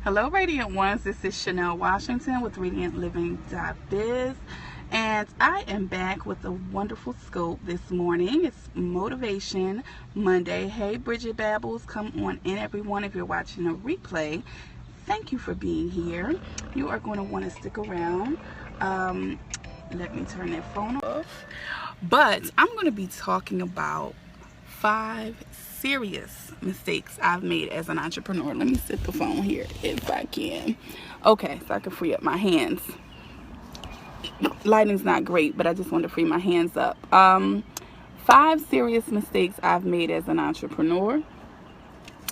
Hello, Radiant Ones. This is Chanelle Washington with RadiantLiving.biz, and I am back with a wonderful scope this morning. It's Motivation Monday. Hey, Bridget Babbles, come on in, everyone. If you're watching a replay, thank you for being here. You are going to want to stick around. Let me turn that phone off. But I'm going to be talking about 5 serious mistakes I've made as an entrepreneur. Let me set the phone here if I can. Okay, so I can free up my hands. Lighting's not great, but I just want to free my hands up. 5 serious mistakes I've made as an entrepreneur.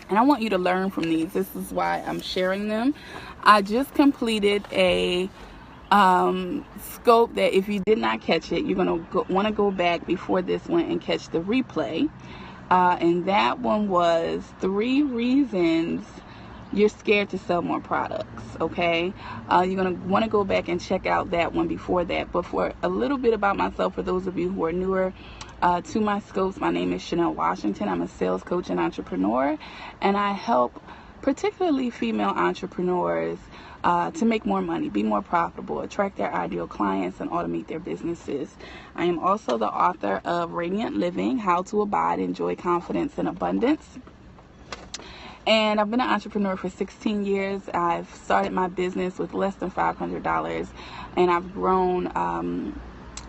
And I want you to learn from these. This is why I'm sharing them. I just completed a scope that if you did not catch it, you're going to want to go back before this one and catch the replay. And that one was 3 reasons you're scared to sell more products. Okay. You're going to want to go back and check out that one before that. But for a little bit about myself, for those of you who are newer to my scopes, my name is Chanelle Washington. I'm a sales coach and entrepreneur, and I help particularly female entrepreneurs to make more money, be more profitable, attract their ideal clients, and automate their businesses. I am also the author of Radiant Living, How to Abide, Enjoy Confidence and Abundance. And I've been an entrepreneur for 16 years. I've started my business with less than $500, and I've grown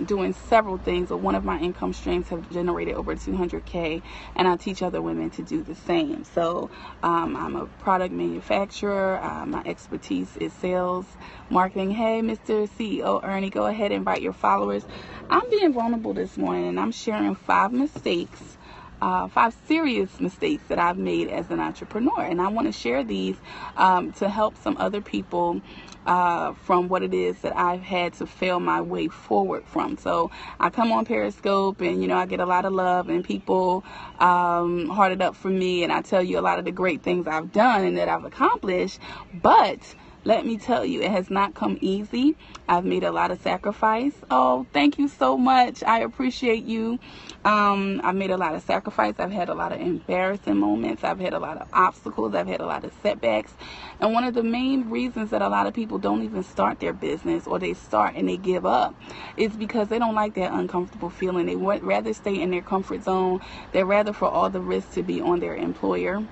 doing several things. But one of my income streams have generated over $200K, and I teach other women to do the same. So I'm a product manufacturer. My expertise is sales, marketing. Hey, Mr. CEO Ernie, go ahead and invite your followers. I'm being vulnerable this morning, and I'm sharing 5 mistakes, 5 serious mistakes that I've made as an entrepreneur. And I want to share these to help some other people from what it is that I've had to fail my way forward from. So I come on Periscope, and I get a lot of love, and people heart it up for me, and I tell you a lot of the great things I've done and that I've accomplished. But let me tell you, it has not come easy. I've made a lot of sacrifice. Oh, thank you so much. I appreciate you. I've made a lot of sacrifice. I've had a lot of embarrassing moments. I've had a lot of obstacles. I've had a lot of setbacks. And one of the main reasons that a lot of people don't even start their business, or they start and they give up, is because they don't like that uncomfortable feeling. They would rather stay in their comfort zone. They'd rather for all the risks to be on their employer.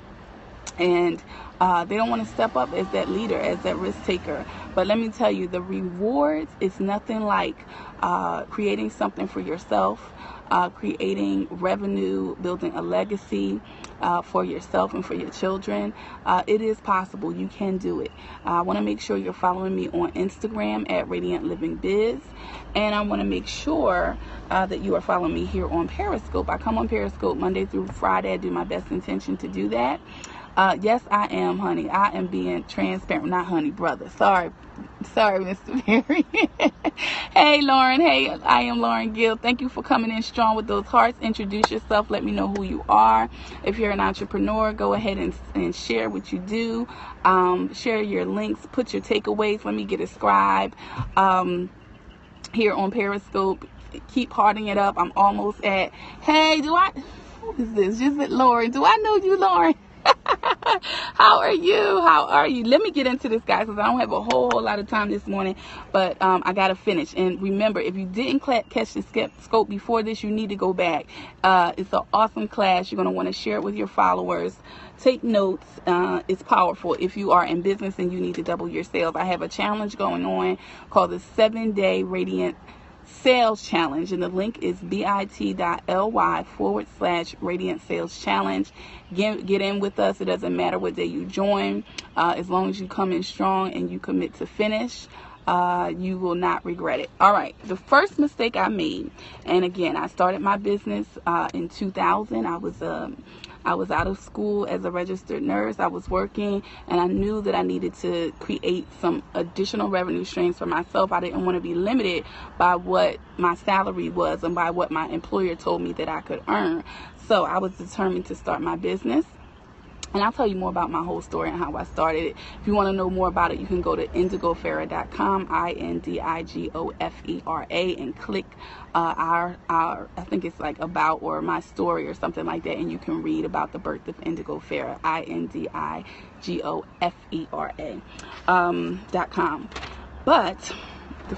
And they don't want to step up as that leader, as that risk taker. But let me tell you, the rewards is nothing like creating something for yourself, creating revenue, building a legacy for yourself and for your children. It is possible. You can do it. I want to make sure you're following me on Instagram at Radiant Living Biz. And I want to make sure that you are following me here on Periscope. I come on Periscope Monday through Friday. I do my best intention to do that. Yes, I am, honey. I am being transparent. Not honey, brother. Sorry, Mr. Perry. Hey, Lauren. Hey, I am Lauren Gill. Thank you for coming in strong with those hearts. Introduce yourself. Let me know who you are. If you're an entrepreneur, go ahead and share what you do. Share your links. Put your takeaways. Let me get a scribe here on Periscope. Keep hearting it up. I'm almost at, hey, who is this? Just Lauren. Do I know you, Lauren? How are you? Let me get into this, guys, because I don't have a whole lot of time this morning, but I gotta finish. And remember, if you didn't catch the scope before this, you need to go back. It's an awesome class. You're going to want to share it with your followers. Take notes. It's powerful if you are in business and you need to double your sales. I have a challenge going on called the 7-Day Radiant Sales Challenge, and the link is bit.ly/Radiant Sales Challenge. Get in with us. It doesn't matter what day you join, as long as you come in strong and you commit to finish. You will not regret it. All right, the first mistake I made, and again, I started my business in 2000. I was out of school as a registered nurse. I was working, and I knew that I needed to create some additional revenue streams for myself. I didn't want to be limited by what my salary was and by what my employer told me that I could earn. So I was determined to start my business. And I'll tell you more about my whole story and how I started it. If you want to know more about it, you can go to indigofera.com, INDIGOFERA, and click our I think it's like about or my story or something like that, and you can read about the birth of Indigo Fera, INDIGOFERA.com. But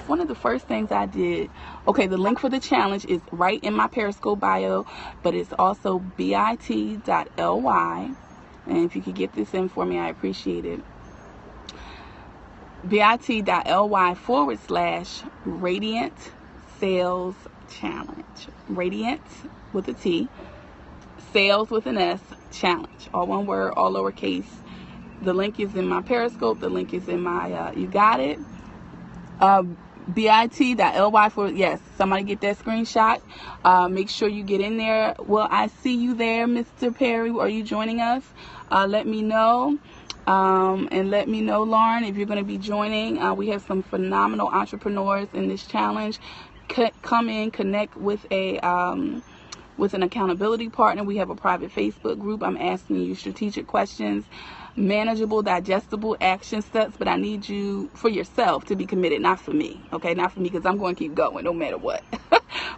one of the first things I did, okay, the link for the challenge is right in my Periscope bio, but it's also bit.ly. And if you could get this in for me, I appreciate it. bit.ly/Radiant Sales Challenge. Radiant with a T, Sales with an S, Challenge. All one word, all lowercase. The link is in my Periscope. The link is in my, you got it? bit.ly yes, somebody get that screenshot. Make sure you get in there. Well, I see you there, Mr. Perry. Are you joining us? Let me know. And let me know, Lauren, if you're going to be joining. We have some phenomenal entrepreneurs in this challenge. Come in, connect with an accountability partner. We have a private Facebook group. I'm asking you strategic questions, manageable, digestible action steps, but I need you for yourself to be committed, not for me. Okay, not for me, because I'm going to keep going no matter what.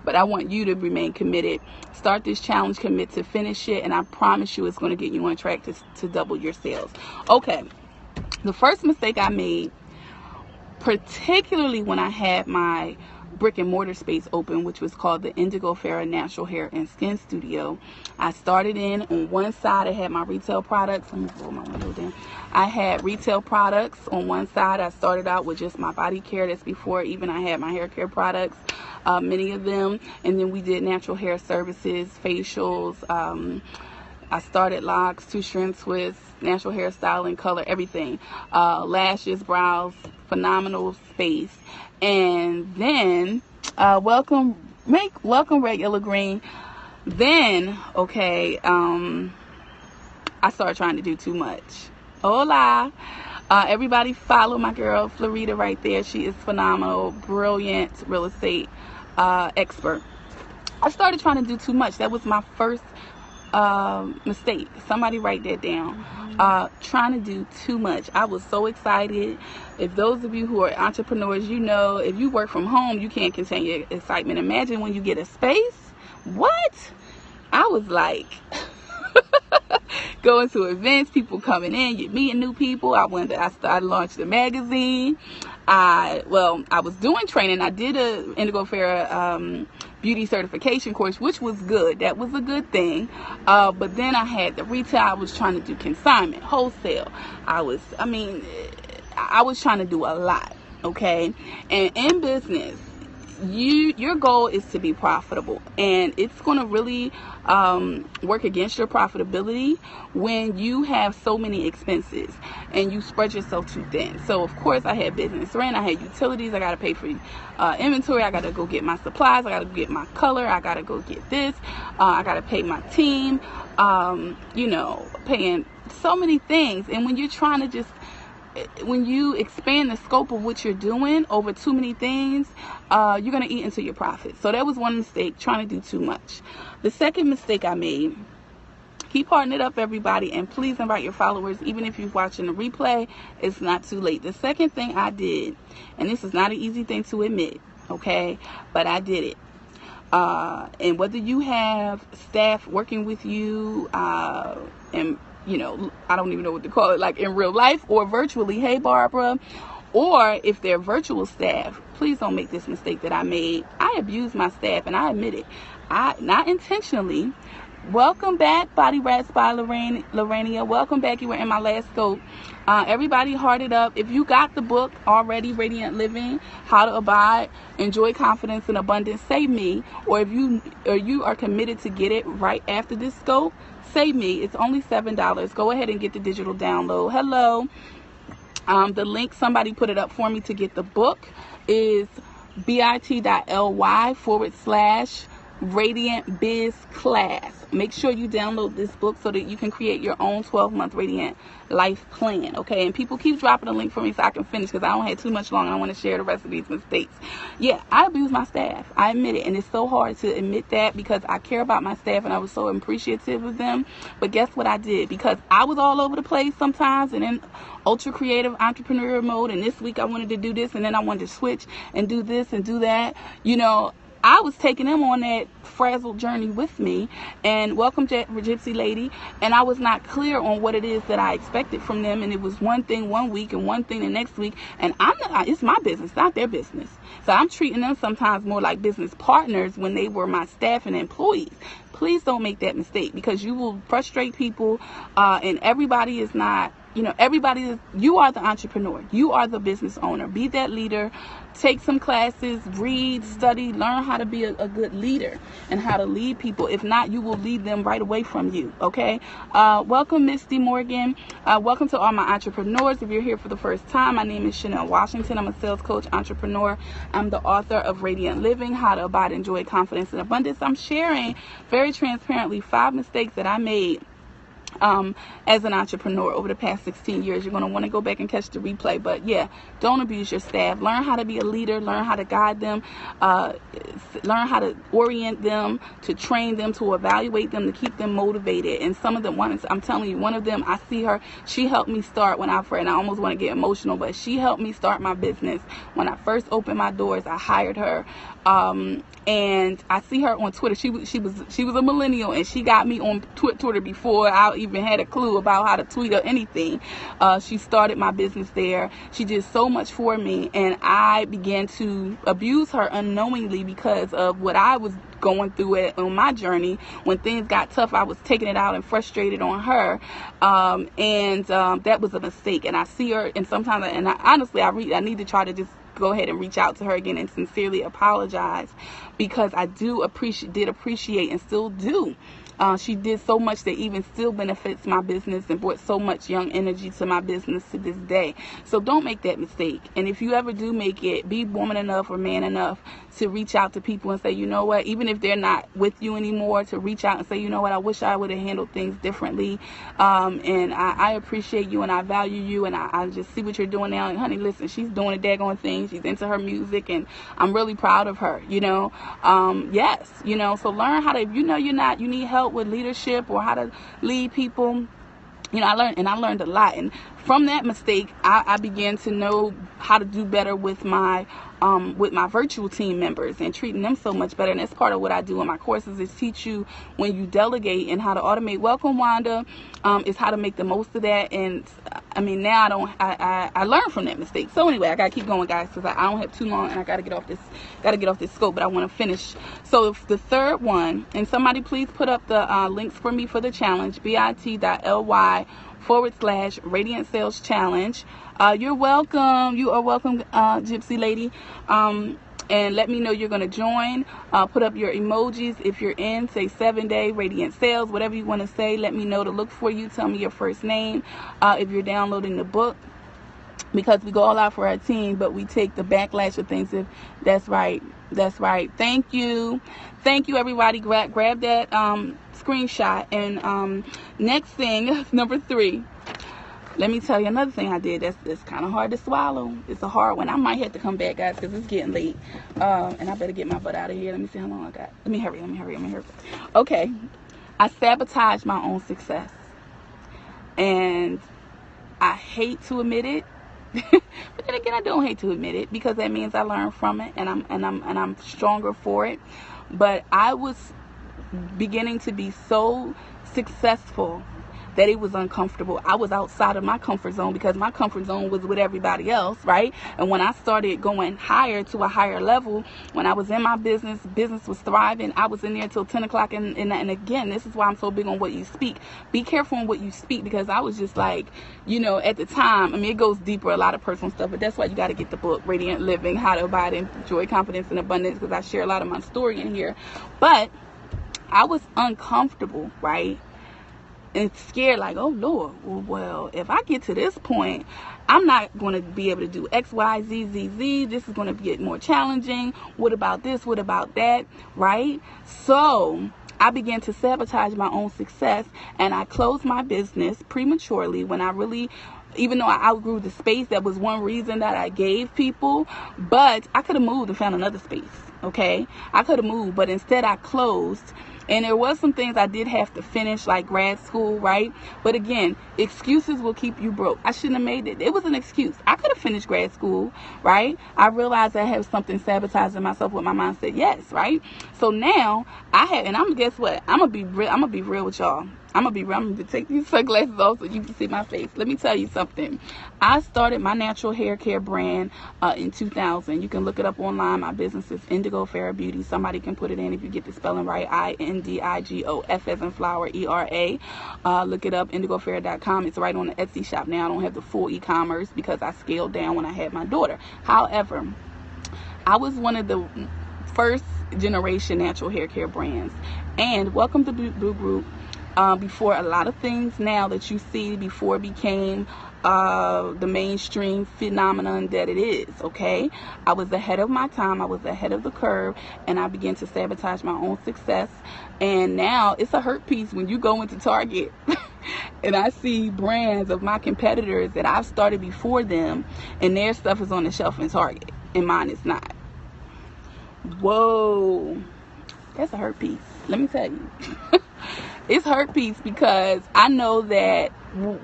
But I want you to remain committed. Start this challenge, commit to finish it, and I promise you it's going to get you on track to double your sales. Okay, the first mistake I made, particularly when I had my brick and mortar space open, which was called the Indigo Fera Natural Hair and Skin Studio. I started in on one side. I had my retail products. Let me roll my window down. I had retail products on one side. I started out with just my body care. That's before even I had my hair care products, many of them. And then we did natural hair services, facials. I started locks, two-strand twists, natural hairstyling, color, everything. Lashes, brows, phenomenal space. And then welcome Regular Green. Then okay, I started trying to do too much. Hola, everybody follow my girl Florida right there. She is phenomenal, brilliant real estate expert. I started trying to do too much. That was my first mistake. Somebody write that down. Trying to do too much. I was so excited. If those of you who are entrepreneurs, you know, if you work from home, you can't contain your excitement. Imagine when you get a space. What? I was like going to events, people coming in, you're meeting new people. I launched a magazine. I was doing training. I did a Indigo Fera beauty certification course, which was good. That was a good thing. But then I had the retail. I was trying to do consignment, wholesale. I was trying to do a lot. Okay. And in business, your goal is to be profitable, and it's going to really work against your profitability when you have so many expenses and you spread yourself too thin. So of course I had business rent, I had utilities, I got to pay for inventory, I got to go get my supplies, I got to get my color, I got to go get this, I got to pay my team, paying so many things. And when you're trying to when you expand the scope of what you're doing over too many things, you're going to eat into your profit. So that was one mistake, trying to do too much. The second mistake I made, keep hearting it up, everybody, and please invite your followers. Even if you're watching the replay, it's not too late. The second thing I did, and this is not an easy thing to admit, okay, but I did it. And whether you have staff working with you, and I don't even know what to call it, like in real life or virtually, hey Barbara, or if they're virtual staff, please don't make this mistake that I made. I abused my staff, and I admit it. Not intentionally. Welcome back, Body Rats by Lorania. Welcome back. You were in my last scope. Everybody heart it up. If you got the book already, Radiant Living, How to Abide, Enjoy Confidence and Abundance, save me. Or if you are committed to get it right after this scope, save me. It's only $7. Go ahead and get the digital download. Hello. The link, somebody put it up for me to get the book, is bit.ly/Radiant Radiant Biz Class. Make sure you download this book so that you can create your own 12-month Radiant life plan, okay? And people keep dropping a link for me so I can finish, because I don't have too much longer. I want to share the rest of these mistakes. Yeah, I abuse my staff. I admit it, and it's so hard to admit that because I care about my staff and I was so appreciative of them. But guess what I did? Because I was all over the place sometimes and in ultra creative entrepreneur mode, and this week I wanted to do this and then I wanted to switch and do this and do that, you know, I was taking them on that frazzled journey with me. And welcome, Gypsy Lady. And I was not clear on what it is that I expected from them. And it was one thing one week and one thing the next week. And it's my business, not their business. So I'm treating them sometimes more like business partners when they were my staff and employees. Please don't make that mistake, because you will frustrate people. And everybody is not, you know, you are the entrepreneur. You are the business owner. Be that leader. Take some classes, read, study, learn how to be a good leader and how to lead people. If not, you will lead them right away from you, okay? Welcome, Misty Morgan. Welcome to all my entrepreneurs. If you're here for the first time, my name is Chanelle Washington. I'm a sales coach, entrepreneur. I'm the author of Radiant Living, How to Abide in Joy, Confidence, and Abundance. I'm sharing very transparently 5 mistakes that I made as an entrepreneur over the past 16 years. You're going to want to go back and catch the replay. But yeah, don't abuse your staff. Learn how to be a leader. Learn how to guide them. Learn how to orient them, to train them, to evaluate them, to keep them motivated. And some of them, I'm telling you, one of them, I see her. She helped me start when I almost want to get emotional, but she helped me start my business. When I first opened my doors, I hired her. And I see her on Twitter. She was a millennial, and she got me on Twitter before I even had a clue about how to tweet or anything. She started my business there. She did so much for me, and I began to abuse her unknowingly because of what I was going through on my journey. When things got tough, I was taking it out and frustrated on her, and that was a mistake. And I see her, and sometimes, honestly, I need to try to just go ahead and reach out to her again and sincerely apologize, because I did appreciate and still do. She did so much that even still benefits my business and brought so much young energy to my business to this day. So don't make that mistake. And if you ever do make it, be woman enough or man enough to reach out to people and say, you know what, even if they're not with you anymore, to reach out and say, you know what, I wish I would have handled things differently. And I appreciate you and I value you, and I just see what you're doing now. And honey, listen, she's doing a daggone thing. She's into her music, and I'm really proud of her, you know. Yes, you know, so learn how to, if you know you need help with leadership or how to lead people. You know, I learned a lot, and from that mistake, I began to know how to do better with my virtual team members and treating them so much better. And that's part of what I do in my courses, is teach you when you delegate and how to automate. Welcome, Wanda. Is how to make the most of that. And I mean, now I learned from that mistake. So anyway, I gotta keep going, guys, because I don't have too long, and I gotta get off this scope, but I want to finish. So the third one, and somebody please put up the links for me for the challenge, bit.ly/Radiant Sales Challenge. You're welcome. You are welcome, Gypsy Lady. And let me know you're going to join. Put up your emojis if you're in. Say 7-day Radiant Sales, whatever you want to say. Let me know to look for you. Tell me your first name if you're downloading the book, because we go all out for our team, but we take the backlash of things. If that's right. That's right. Thank you, everybody. Grab that screenshot. And next thing, number 3. Let me tell you another thing I did that's kind of hard to swallow. It's a hard one. I might have to come back, guys, because it's getting late. And I better get my butt out of here. Let me see how long I got. Let me hurry. Okay. I sabotaged my own success. And I hate to admit it. But then again, I don't hate to admit it, because that means I learned from it, and I'm stronger for it. But I was beginning to be so successful that it was uncomfortable. I was outside of my comfort zone, because my comfort zone was with everybody else, right? And when I started going higher to a higher level, when I was in my business was thriving. I was in there till 10 o'clock. And again, this is why I'm so big on what you speak. Be careful on what you speak, because I was just like, you know, at the time, I mean, it goes deeper, a lot of personal stuff, but that's why you got to get the book, Radiant Living, How to Abide in Joy, Confidence, and Abundance, because I share a lot of my story in here. But I was uncomfortable, right? and scared, like, oh Lord, well, if I get to this point, I'm not going to be able to do X, Y, Z, Z, Z. This is going to get more challenging. What about this? What about that? Right? So I began to sabotage my own success, and I closed my business prematurely when I really, even though I outgrew the space, that was one reason that I gave people, but I could have moved and found another space. Okay, I could have moved, but instead I closed. And there was some things I did have to finish, like grad school, right? But again, excuses will keep you broke. I shouldn't have made it. It was an excuse. I could have finished grad school, right? I realized I have something sabotaging myself with my mindset. Yes, right? So now I have, and guess what? I'm gonna be real with y'all. I'm gonna take these sunglasses off so you can see my face. Let me tell you something. I started my natural hair care brand in 2000. You can look it up online. My business is Indigo Farah Beauty. Somebody can put it in if you get the spelling right. INDIGOF as in flower, ERA. Look it up, indigofarah.com. It's right on the Etsy shop now. I don't have the full e-commerce because I scaled down when I had my daughter. However, I was one of the first generation natural hair care brands. And welcome to Blue Group. Before a lot of things now that you see before it became the mainstream phenomenon that it is, okay? I was ahead of my time. I was ahead of the curve, and I began to sabotage my own success. And now it's a hurt piece when you go into Target and I see brands of my competitors that I've started before them, and their stuff is on the shelf in Target, and mine is not. Whoa, that's a hurt piece. Let me tell you. It's hurt piece because I know that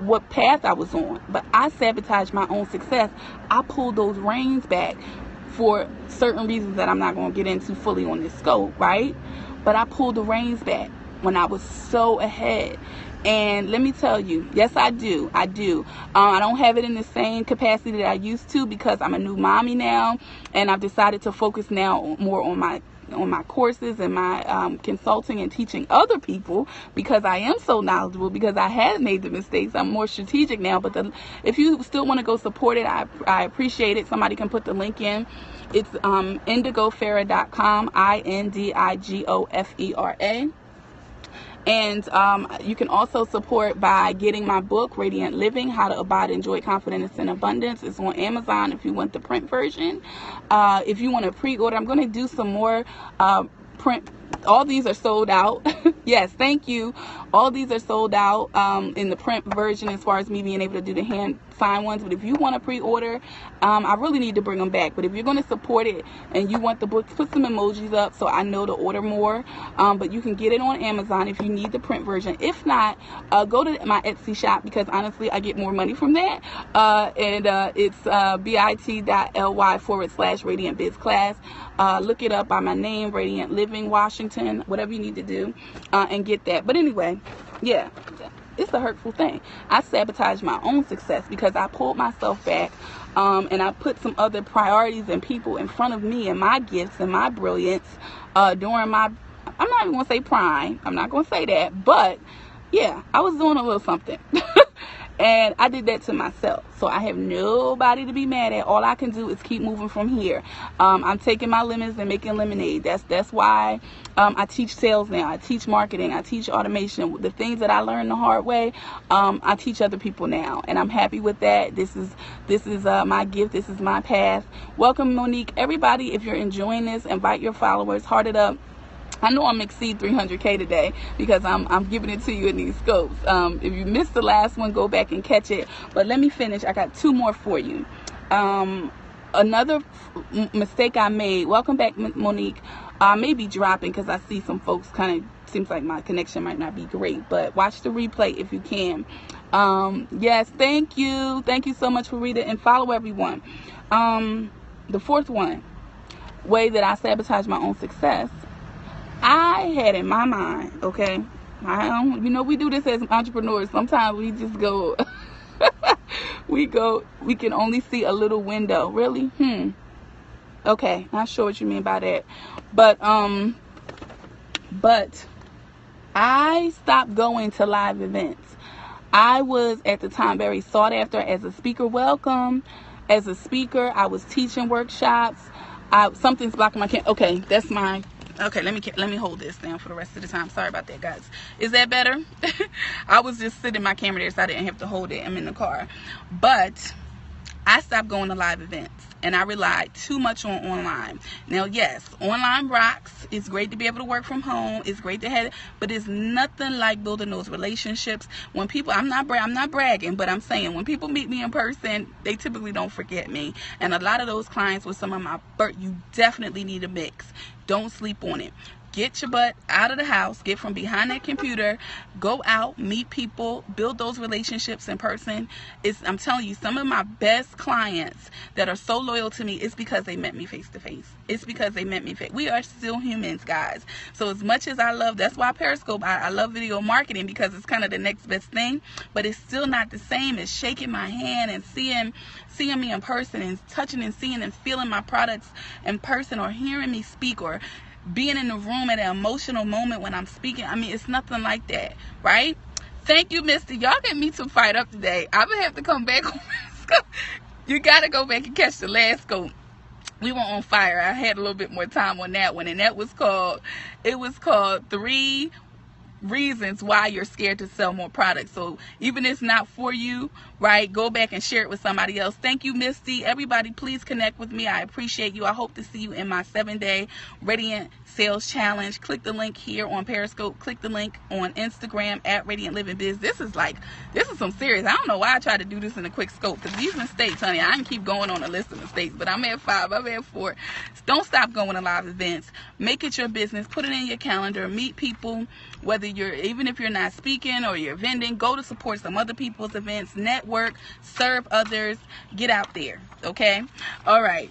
what path I was on, but I sabotaged my own success. I pulled those reins back for certain reasons that I'm not going to get into fully on this scope, right? But I pulled the reins back when I was so ahead. And let me tell you, yes, I do. I don't have it in the same capacity that I used to because I'm a new mommy now, and I've decided to focus now more on my courses and my consulting and teaching other people because I am so knowledgeable, because I had made the mistakes. I'm more strategic now. But if you still want to go support it, I appreciate it. Somebody can put the link in. It's indigofarah.com, INDIGOFERA. And you can also support by getting my book, Radiant Living, How to Abide in Joy, Confidence, and Abundance. It's on Amazon if you want the print version. If you want to pre-order, I'm going to do some more print. All these are sold out. Yes, thank you. All these are sold out in the print version as far as me being able to do the hand sign ones. But if you want to pre-order, I really need to bring them back. But if you're going to support it and you want the books, put some emojis up so I know to order more. But you can get it on Amazon if you need the print version. If not, go to my Etsy shop because honestly, I get more money from that. It's bit.ly/Radiant Biz Class. Look it up by my name, Radiant Living Washington, whatever you need to do, and get that. But anyway, yeah, it's a hurtful thing. I sabotaged my own success because I pulled myself back, and I put some other priorities and people in front of me and my gifts and my brilliance during my, I'm not even going to say prime. I'm not going to say that, but yeah, I was doing a little something. And I did that to myself. So I have nobody to be mad at. All I can do is keep moving from here. I'm taking my lemons and making lemonade. That's why I teach sales now. I teach marketing. I teach automation. The things that I learned the hard way, I teach other people now. And I'm happy with that. This is my gift. This is my path. Welcome, Monique. Everybody, if you're enjoying this, invite your followers. Heart it up. I know I'm exceed 300K today because I'm giving it to you in these scopes. If you missed the last one, go back and catch it. But let me finish. I got two more for you. Another mistake I made. Welcome back, Monique. I may be dropping because I see some folks kind of, seems like my connection might not be great. But watch the replay if you can. Yes, thank you. Thank you so much for reading and follow everyone. The fourth one, way that I sabotage my own success. I had in my mind, okay, we do this as entrepreneurs. Sometimes we just go, we can only see a little window. Really? Okay, not sure what you mean by that. But I stopped going to live events. I was at the time very sought after as a speaker. Welcome. As a speaker, I was teaching workshops. Something's blocking my camera. Okay, that's my Okay, let me hold this down for the rest of the time. Sorry about that, guys. Is that better? I was just sitting my camera there so I didn't have to hold it. I'm in the car. But I stopped going to live events and I relied too much on online. Now, yes, online rocks. It's great to be able to work from home. It's great to have it, but it's nothing like building those relationships. When people, I'm not bragging, but I'm saying when people meet me in person, they typically don't forget me. And a lot of those clients with some of my, you definitely need a mix. Don't sleep on it. Get your butt out of the house, get from behind that computer, go out, meet people, build those relationships in person. I'm telling you, some of my best clients that are so loyal to me is because they met me face to face. It's because they met me face. We are still humans, guys. So as much as I love, that's why Periscope, I love video marketing, because it's kind of the next best thing, but it's still not the same as shaking my hand and seeing me in person and touching and seeing and feeling my products in person, or hearing me speak, or being in the room at an emotional moment when I'm speaking. I mean, it's nothing like that, right? Thank you, Misty. Y'all get me to fight up today. I'm going to have to come back on Periscope. You got to go back and catch the last scope. We were on fire. I had a little bit more time on that one, and that was called, 3 reasons why you're scared to sell more products. So even if it's not for you, right, go back and share it with somebody else. Thank you, Misty. Everybody, please connect with me. I appreciate you. I hope to see you in my 7-day Radiant Sales Challenge. Click the link here on Periscope. Click the link on Instagram at Radiant Living Biz. This is some serious. I don't know why I tried to do this in a quick scope, because these mistakes, honey, I can keep going on a list of mistakes, but I'm at 5. I'm at 4. Don't stop going to live events. Make it your business. Put it in your calendar. Meet people, even if you're not speaking or you're vending, go to support some other people's events, network, serve others, get out there, okay? All right,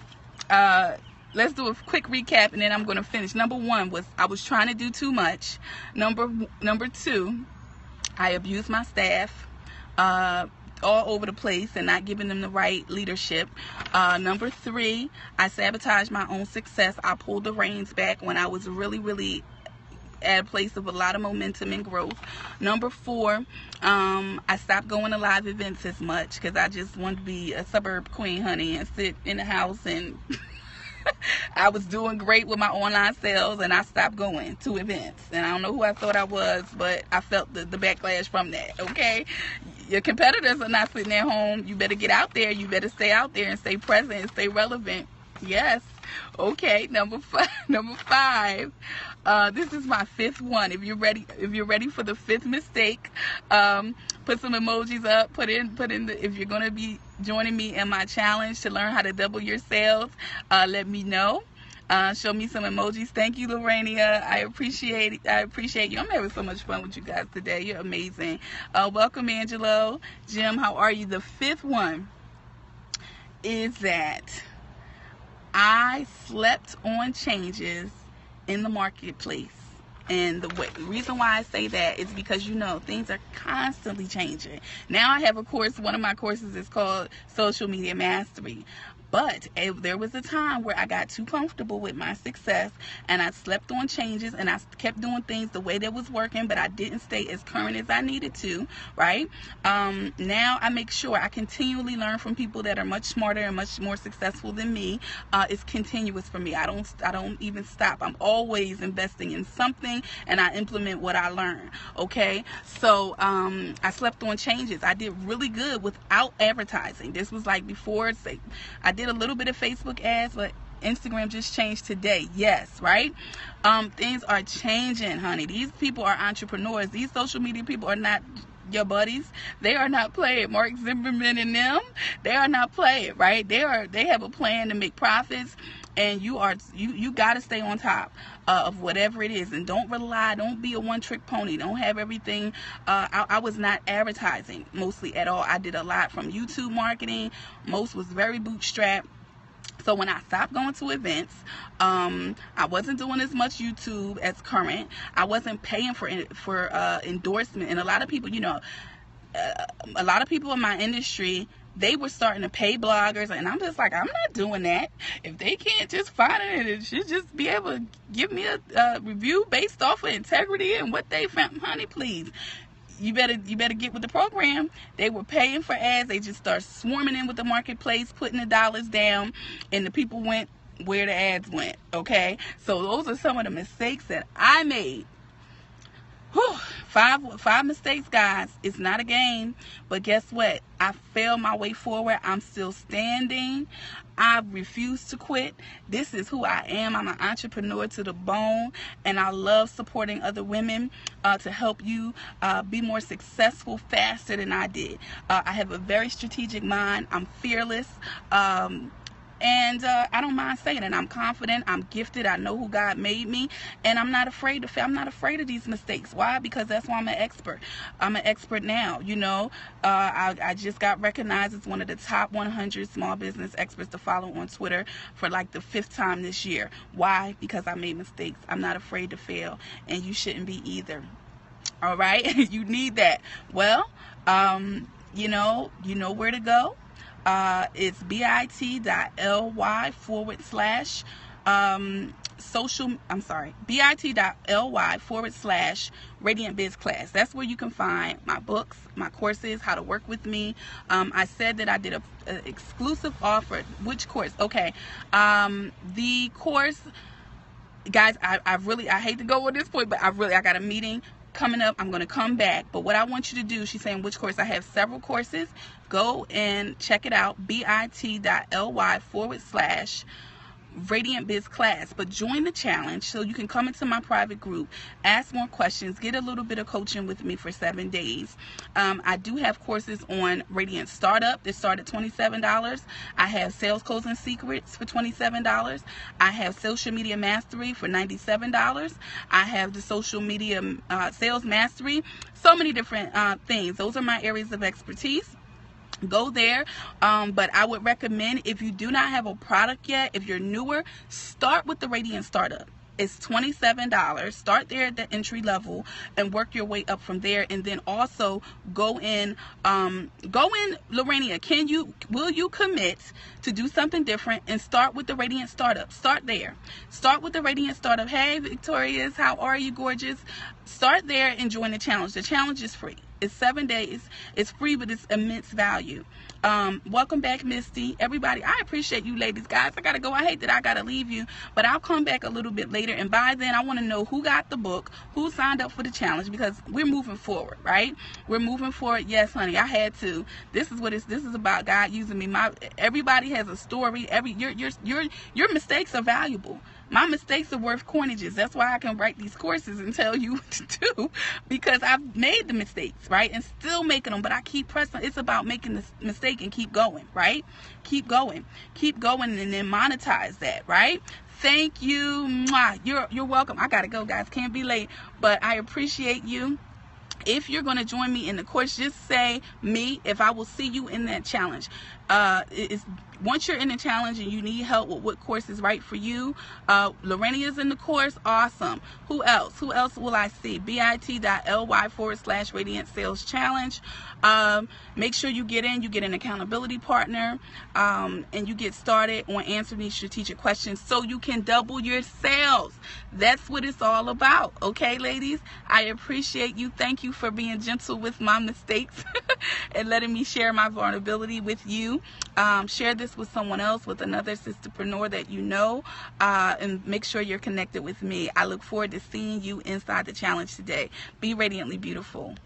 let's do a quick recap and then I'm going to finish. Number 1 was I was trying to do too much. Number 2, I abused my staff all over the place and not giving them the right leadership. Number 3, I sabotaged my own success. I pulled the reins back when I was really at a place of a lot of momentum and growth. Number 4, I stopped going to live events as much because I just wanted to be a suburb queen, honey, and sit in the house, and I was doing great with my online sales, and I stopped going to events. And I don't know who I thought I was, but I felt the backlash from that, okay? Your competitors are not sitting at home. You better get out there. You better stay out there and stay present and stay relevant. Yes. Okay, number 5. This is my 5th one. If you're ready for the 5th mistake, put some emojis up. Put in if you're gonna be joining me in my challenge to learn how to double your sales, let me know. Show me some emojis. Thank you, Lorania. I appreciate it. I appreciate you. I'm having so much fun with you guys today. You're amazing. Welcome, Angelo. Jim, how are you? The 5th one is that I slept on changes in the marketplace. And the reason why I say that is because, things are constantly changing. Now I have a course, one of my courses is called Social Media Mastery. But there was a time where I got too comfortable with my success and I slept on changes and I kept doing things the way that was working, but I didn't stay as current as I needed to, right? Now I make sure I continually learn from people that are much smarter and much more successful than me. It's continuous for me. I don't even stop. I'm always investing in something and I implement what I learn, okay? So I slept on changes. I did really good without advertising. This was like before, I did a little bit of Facebook ads, but Instagram just changed today. Yes, right? Things are changing, honey. These people are entrepreneurs. These social media people are not your buddies. They are not playing. Mark Zimmerman and them, they are not playing, right? They have a plan to make profits, and you got to stay on top of whatever it is, and don't be a one-trick pony. Don't have everything. I was not advertising mostly at all. I did a lot from YouTube marketing. Most was very bootstrapped. So when I stopped going to events, I wasn't doing as much YouTube as current. I wasn't paying for endorsement. And a lot of people, a lot of people in my industry, they were starting to pay bloggers, and I'm just like, I'm not doing that. If they can't just find it, it should just be able to give me a review based off of integrity and what they found. Honey, please. You better get with the program. They were paying for ads. They just started swarming in with the marketplace, putting the dollars down, and the people went where the ads went. Okay, so those are some of the mistakes that I made. Whew, five mistakes, guys. It's not a game, but guess what? I failed my way forward. I'm still standing. I refuse to quit. This is who I am. I'm an entrepreneur to the bone, and I love supporting other women to help you be more successful faster than I did. I have a very strategic mind. I'm fearless. And I don't mind saying it. I'm confident. I'm gifted. I know who God made me. And I'm not afraid to fail. I'm not afraid of these mistakes. Why? Because that's why I'm an expert. I'm an expert now. You know, I just got recognized as one of the top 100 small business experts to follow on Twitter for like the 5th time this year. Why? Because I made mistakes. I'm not afraid to fail. And you shouldn't be either. All right? You need that. Well, you know where to go. It's bit.ly/bit.ly/radiant biz class. That's where you can find my books, my courses, how to work with me. I said that I did a exclusive offer. Which course? Okay. The course, guys, I hate to go at this point, but I got a meeting coming up. I'm going to come back, but what I want you to do, she's saying which course. I have several courses. Go and check it out, bit.ly/Radiant Biz class. But join the challenge so you can come into my private group, ask more questions, get a little bit of coaching with me for 7 days. I do have courses on Radiant Startup that start at $27. I have Sales Closing Secrets for $27. I have Social Media Mastery for $97. I have the Social Media Sales Mastery. So many different things. Those are my areas of expertise. Go there, but I would recommend, if you do not have a product yet, if you're newer, start with the Radiant Startup. It's $27. Start there at the entry level and work your way up from there. And then also go in, Lorania, will you commit to do something different and start with the Radiant Startup? Start there. Start with the Radiant Startup. Hey, Victorious, how are you, gorgeous? Start there and join the challenge. The challenge is free. It's 7 days. It's free, but it's immense value. Welcome back, Misty. Everybody, I appreciate you ladies. Guys, I got to go. I hate that I got to leave you, but I'll come back a little bit later. And by then, I want to know who got the book, who signed up for the challenge, because we're moving forward, right? We're moving forward. Yes, honey, I had to. This is what this is about, God using me. Everybody has a story. Your mistakes are valuable. My mistakes are worth coinages. That's why I can write these courses and tell you what to do, because I've made the mistakes, right? And still making them, but I keep pressing. It's about making the mistake and keep going, right? Keep going, and then monetize that, right? Thank you. Mwah. You're welcome. I gotta go, guys. Can't be late, but I appreciate you. If you're going to join me in the course, just say me if I will see you in that challenge. Once you're in the challenge and you need help with what course is right for you, Lorenia's in the course. Awesome. Who else? Who else will I see? bit.ly/Radiant Sales Challenge. Make sure you get in. You get an accountability partner, and you get started on answering these strategic questions so you can double your sales. That's what it's all about. Okay, ladies? I appreciate you. Thank you for being gentle with my mistakes and letting me share my vulnerability with you. Share this with someone else, with another sisterpreneur that you know, and make sure you're connected with me. I look forward to seeing you inside the challenge today. Be radiantly beautiful.